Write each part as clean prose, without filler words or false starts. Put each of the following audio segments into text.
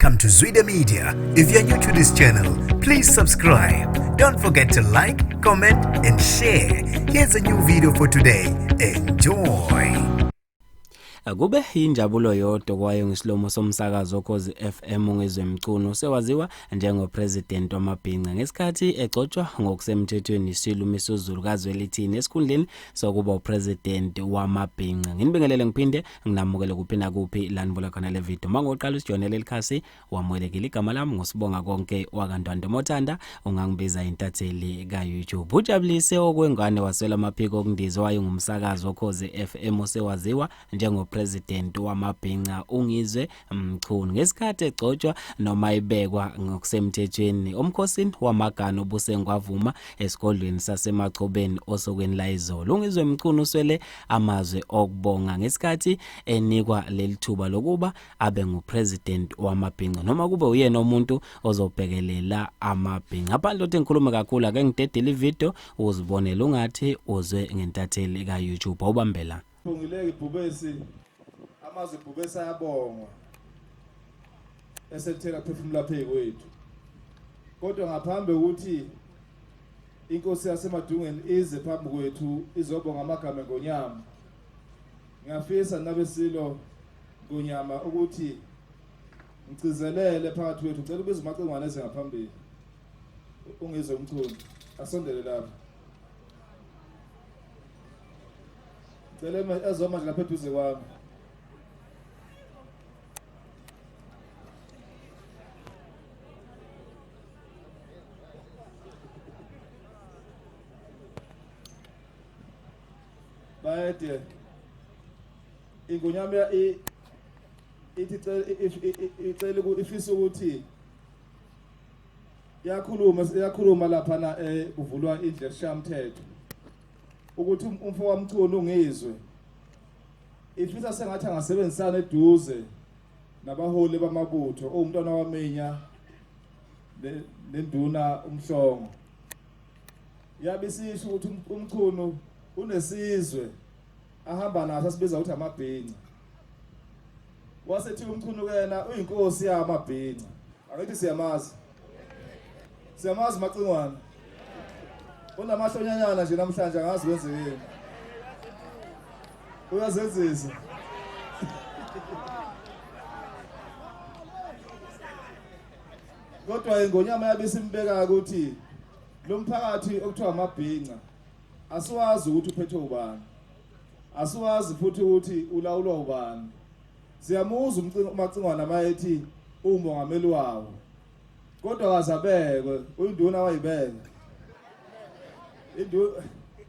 Welcome to zwide-media. If you're new to this channel, please subscribe. Don't forget to like, comment, and share. Here's a new video for today. Enjoy. Kube injabulo yodwa kwayo ngeslomo somsakazo Ukhozi FM Ngizwe Mchunu sewaziwa njengopresident wamabhinqa ngesikhathi egcotshwa ngokusemthethweni Isilo misuzulu kazwelithini esikhundleni sokuba upresident wamabhinqa. Nginibingelele ngiphinde nginamukele kuphina kuphi lanivula khona le video. Mangoqala usijonele likhasi wamukelekile igama lami ngosibonga konke wakantwando mothanda ungangibiza intatheli ka YouTube. Ujabulise okwengane waswela amaphiko okundiza wayengumsakazo Ukhozi FM sewaziwa president wamabhinqa Ngizwe Mchunu ngesikhathi egcotshwa noma ibekwa ngokusemthethweni omkhosini wamagano obusengwavuma esigodlweni sasemachobeni osokweni la Isilo. Ngizwe Mchunu uswele amazwe okubonga ngesikhathi enikwa lelithuba lokuba abe ngupresident wamabhinqa noma kube uyena umuntu ozobhekelela amabhinqa. Abantu othi ngikhuluma kakhulu ake ngidedele ivideo uzibonele ungathi uzwe ngentatheli ka YouTube awubambela. Ngileke ibhubesi amazwi ibhubesi ayabongwa esethela phefumula phe kwethu kodwa ngaphambi ukuthi inkosi yasemadungeni ize phambi kwethu izobonga amagama ngonyama ngiyafisa nabesilo ngonyama ukuthi ngicizelele phakathi kwethu ngicela ubiza umacengwane eze ngaphambili Ngizwe Mchunu asondele lapha Celema ezoma nje lapha eduze kwami. Bayede. Ingonyama ithi icela ifisa ukuthi yakhuluma lapha na kuvulwa indlela shamthetho. Ukuthi umfo wamchunu Ngizwe ifisa sengathi angasebenzisana eduze nabaholi bamabutho umntwana wamenya nenduna umhlongo yabisisho ukuthi umchunu unesizwe ahamba naso asibiza ukuthi amabhinqa wasethi umchunu kena uyinkosi yamabhinqa akithi siyamazi macingwane unamahlonyanyana nje namhlanje angazi kwenzekeni uyazenzisa kodwa ingonyama yabisimbeka ukuthi lo mphakathi okuthiwa amabhinqa asiwazi ukuthi uphethwe ubani asiwazi futhi ukuthi ulawulwa ubani siyamuza umacingwana mayethi umongameli wawo kodwa kazabekwe uyinduna wayibeka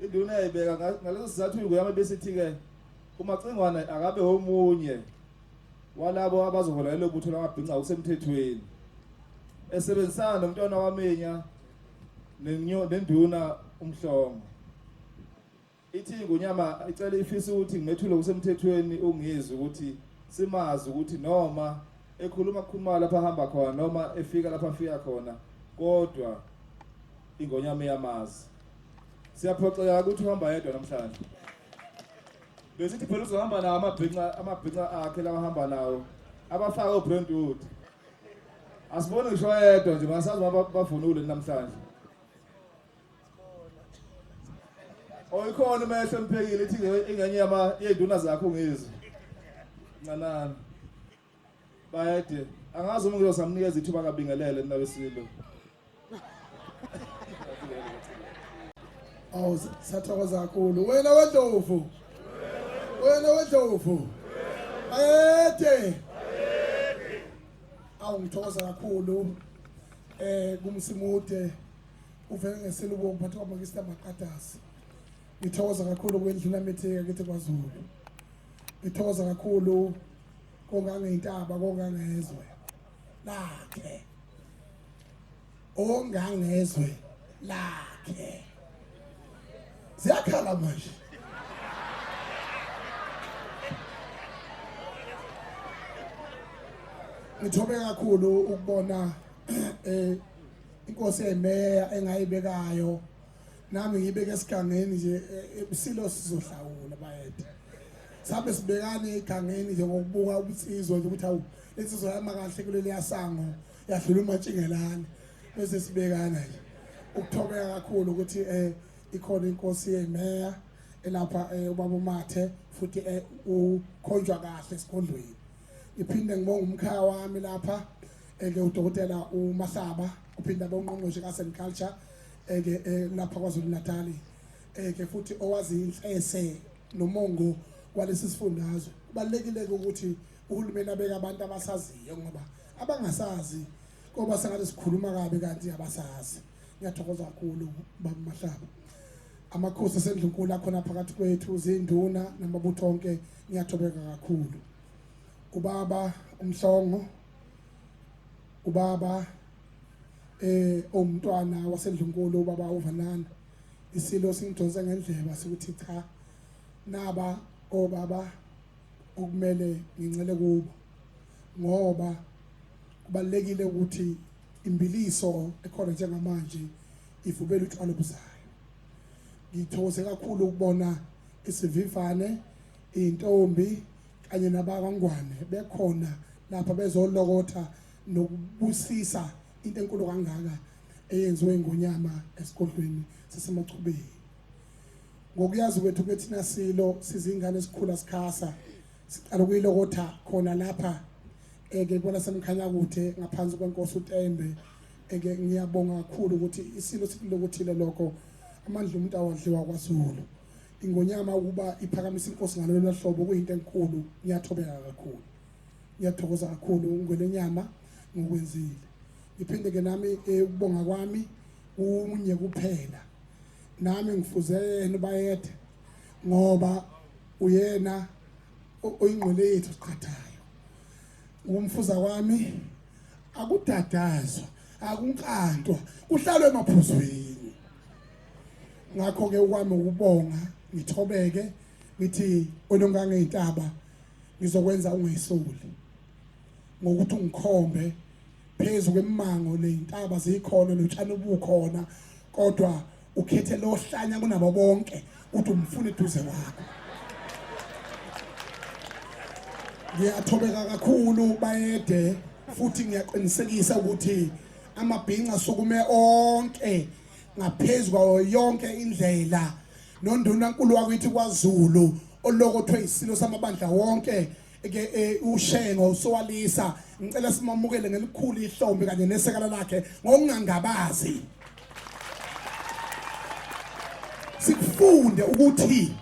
induna yayibeka ngaleso sizathu ingonyama besithi ke umacingwana akabe omunye walabo abazohola lelo butho lamabhinqa ukusemthethweni esebenzisana nomntwana wamenya nenduna umhlongo ithi ingonyama icela ifisa ukuthi ngimethule kusemthethweni Ngizwe ukuthi simazi ukuthi noma ekhuluma lapha ahamba khona noma efika lapha afika khona kodwa ingonyama iyamazi siyaphoxeka ukuthi uhamba yedwa namhlanje besithi phela uzohamba nawo amabhinqa akhe lawa ahamba nawo abafaka uBrentwood asibone ngisho yedwa nje masazi bavunule namhlanje oyikhona mehlo emphekile ithi ingenye yeduna zakho Ngizwe ncanana bayede angazi uma ngizosamnikeza ithuba kabingelele nabesilo awu sathokoza kakhulu wena wedlovu ayede awu ngithokoza kakhulu kumsimude uvele ngesilo umphathi kwamakista maqatasi ngithokoza kakhulu kwendlula metheka kithi kwaZulu ngithokoza kakhulu kongangeyintaba kongangezwe lakhe ongangezwe lakhe ziyakhala manje ngithobe kakhulu ukubona inkosi emeya engayibekayo nami ngibeke esigangeni nje Isilo sizohlawula bayede sabe sibekane egangeni nje ngokubuka ubusizwe ukuthi awu lesizwe yama kahle kuleli yasango yadlula umatshingelane bese sibekana nje ukuthobeka kakhulu ukuthi ikhona inkosi yemeya elapha ubaba uMathe futhi ukhonjwa kahle esikhondweni. Iphinde ngibonga umkhaya wami lapha udokotela uMahlaba uphinda bongqongqoshe ka-agriculture lapha kwaZulu Natal futhi owazi inhlese nomongo walesi sifundazwe. Kubalekile ukuthi uhulumeni abeka abantu abasaziyo ngoba abangasazi ngoba sengathi sikhuluma kabi kanti abasazi. Ngiyathokoza kakhulu baba Mahlaba. Amakhosi asendlunkulu akhona phakathi kwethu zinduna namabutho onke ngiyathobeka kakhulu. Ubaba uMhlongo, ubaba umntwana wasendlunkulu ubaba uVanana, Isilo singidonsa ngendleba sikuthi cha naba obaba okumele ngincele kubo ngoba kubalekile ukuthi imbiliso ekhona njengamanje ivubela utshwala obuzayo. Ngithokoze kakhulu ukubona isivivane intombi kanye nabakangwane bekhona lapha bezolokotha nokubusisa into enkulu kangaka eyenziwe ngonyama esigodlweni sesemachubeni. Ngokuyazi kwethu ukuthi nasilo sizingane esikhula sikhasa siqala ukuyilokotha khona lapha kwala semkhanya kude ngaphansi kwenkosi uTembe. Ngiyabonga kakhulu ukuthi Isilo silokothile lokho amandla umuntu awadliwa kwaZulu. Ingonyama ukuba iphakamisa inkosi ngalolu hlobo kuyinto enkulu. Ngiyathobeka kakhulu, ngiyathokoza kakhulu ngokwenyama ngokwenzile. Iphinde ke nami ukubonga kwami unye kuphela nami ngifuze yena bayethe ngoba uyena oyingqole yethu siqhathayo. Umfuza kwami akudadazwa akunkantwa uhlalwe emaphuzweni. Ngakho ke kwami ukubonga ngithobeke ngithi onongange intaba ngizokwenza ungesuli ngokuthi ungikhombe phezulu kwemango lezintaba zikhona notshani obukhona kodwa ukhethe lo hlanya kunabo bonke uthi umfune eduze kwakho. Ngiyathobeka kakhulu bayede futhi ngiyaqinisekisa ukuthi amabhinqa sukume onke ngaphezulu kwayo yonke indlela nondunankulu wakwithi kwaZulu olokothwe Isilo samabandla wonke ushengo usowalisa. Ngicela simamukele ngelikhulu ihlombe kanye nesekala lakhe ngokungangabazi. Sifunde ukuthi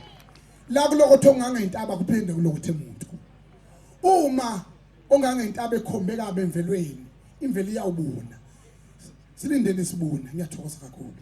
la kulokothwe ongangentaba kuphinde kulokothe umuntu. Uma ongangentaba ekhombe kabe emvelweni imvelo iyawubona. Silindeni sibone. Ngiyathokoza kakhulu.